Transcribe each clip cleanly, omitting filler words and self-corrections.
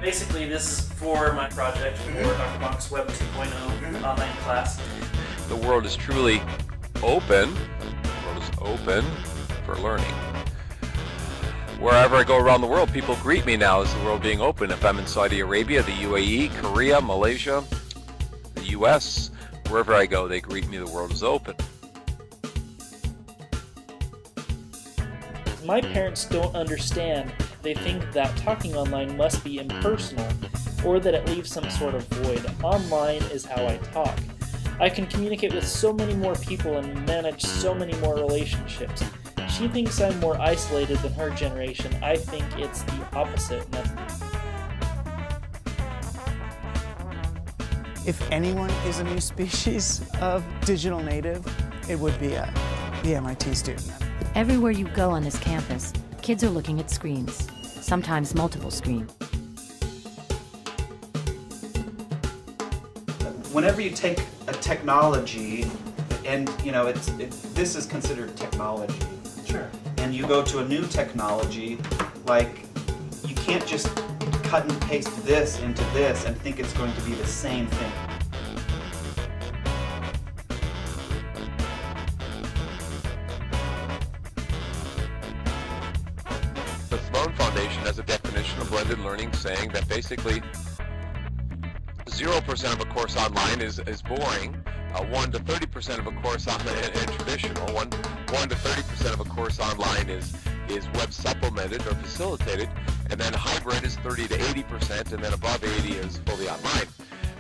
Basically, this is for my project for Dr. Bonk's Web 2.0 online class. The world is truly open. The world is open for learning. Wherever I go around the world, people greet me now as the world being open. If I'm in Saudi Arabia, the UAE, Korea, Malaysia, the US, wherever I go, they greet me, the world is open. My parents don't understand. They think that talking online must be impersonal, or that it leaves some sort of void. Online is how I talk. I can communicate with so many more people and manage so many more relationships. She thinks I'm more isolated than her generation. I think it's the opposite. If anyone is a new species of digital native, it would be the MIT student. Everywhere you go on this campus, kids are looking at screens, sometimes multiple screens. Whenever you take a technology, and this is considered technology. Sure. And you go to a new technology, like you can't just cut and paste this into this and think it's going to be the same thing. The Sloan Foundation has a definition of blended learning saying that basically 0% of a course online is boring. 1 to 30% of a course online and traditional. 1 to 30% of a course online is web supplemented or facilitated, and then hybrid is 30 to 80%, and then above 80 is fully online.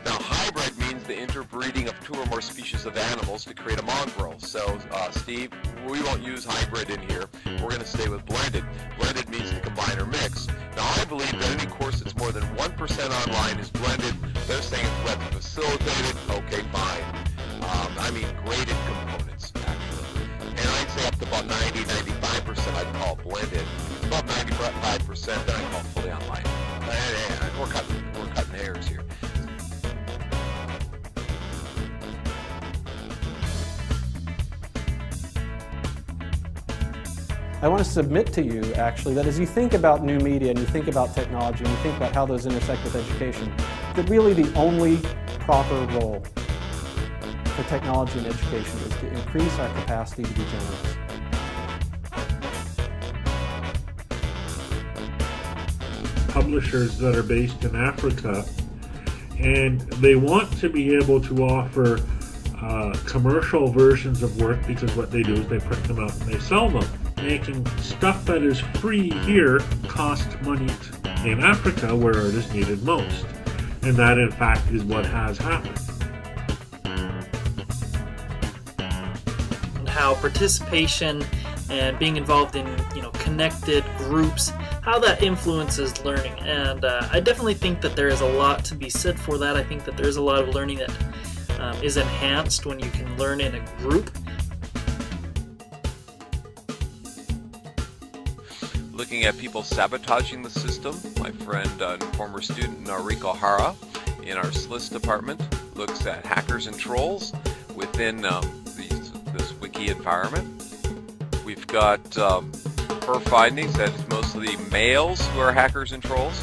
Now, hybrid means the interbreeding of 2 or more species of animals to create a mongrel. So, Steve, we won't use hybrid in here. We're going to stay with blended. Blended means to combine or mix. Now, I believe that any course that's more than 1% online is blended. They're saying it's web facilitated. Okay, fine. I mean graded components, actually. And I'd say up to about 90-95% I'd call blended. About 95%, then I call fully online. We're cutting hairs here. I want to submit to you, actually, that as you think about new media and you think about technology and you think about how those intersect with education, that really the only proper role for technology and education is to increase our capacity to be generous. Publishers that are based in Africa, and they want to be able to offer commercial versions of work, because what they do is they print them out and they sell them. Making stuff that is free here costs money in Africa, where it is needed most. And that, in fact, is what has happened. And how participation and being involved in connected groups, how that influences learning. And I definitely think that there is a lot to be said for that. I think that there is a lot of learning that is enhanced when you can learn in a group. Looking at people sabotaging the system, my friend and former student Noriko Hara in our SLIS department looks at hackers and trolls within this wiki environment. We've got her findings that it's mostly males who are hackers and trolls.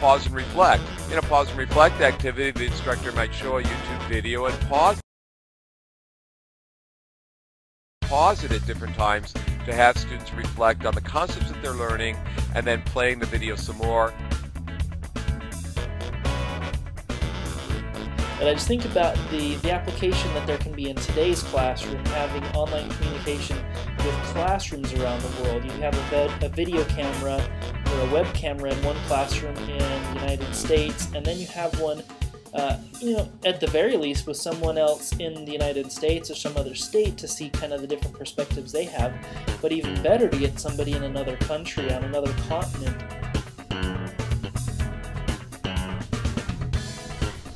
Pause and reflect. In a pause and reflect activity, the instructor might show a YouTube video and pause it at different times to have students reflect on the concepts that they're learning, and then playing the video some more. But I just think about the application that there can be in today's classroom, having online communication with classrooms around the world. You have a video camera or a web camera in one classroom in the United States, and then you have one at the very least with someone else in the United States or some other state to see kind of the different perspectives they have, but even better to get somebody in another country, on another continent.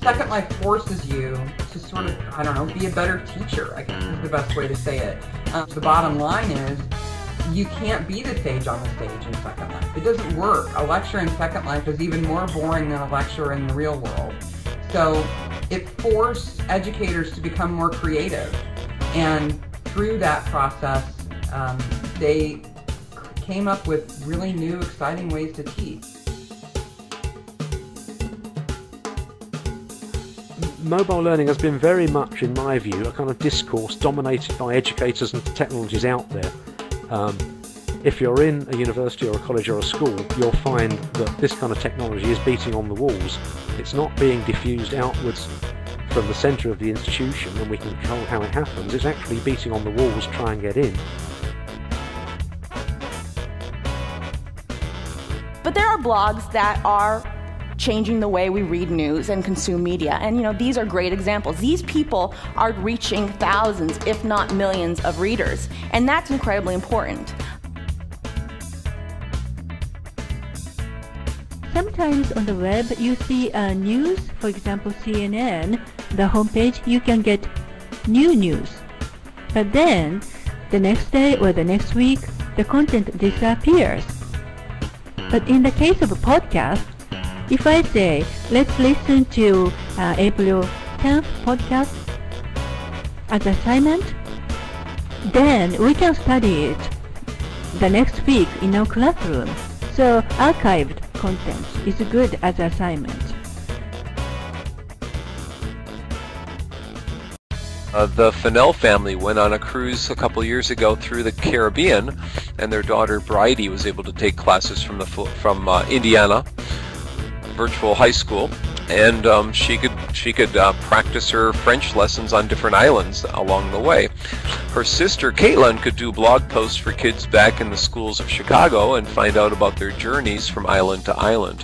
Second Life forces you to sort of, I don't know, be a better teacher, I guess is the best way to say it. The bottom line is, you can't be the sage on the stage in Second Life. It doesn't work. A lecture in Second Life is even more boring than a lecture in the real world. So it forced educators to become more creative, and through that process they came up with really new, exciting ways to teach. Mobile learning has been very much, in my view, a kind of discourse dominated by educators and technologies out there. If you're in a university or a college or a school, you'll find that this kind of technology is beating on the walls. It's not being diffused outwards from the centre of the institution and we can control how it happens. It's actually beating on the walls to try and get in. But there are blogs that are changing the way we read news and consume media. And these are great examples. These people are reaching thousands, if not millions, of readers. And that's incredibly important. Sometimes on the web you see news, for example CNN, the homepage, you can get new news. But then, the next day or the next week, the content disappears. But in the case of a podcast, if I say, let's listen to April 10th podcast as assignment, then we can study it the next week in our classroom. So archived content is good as assignment. The Fennell family went on a cruise a couple years ago through the Caribbean, and their daughter Bridie was able to take classes from Indiana virtual high school, and she could practice her French lessons on different islands along the way. Her sister Caitlin could do blog posts for kids back in the schools of Chicago and find out about their journeys from island to island.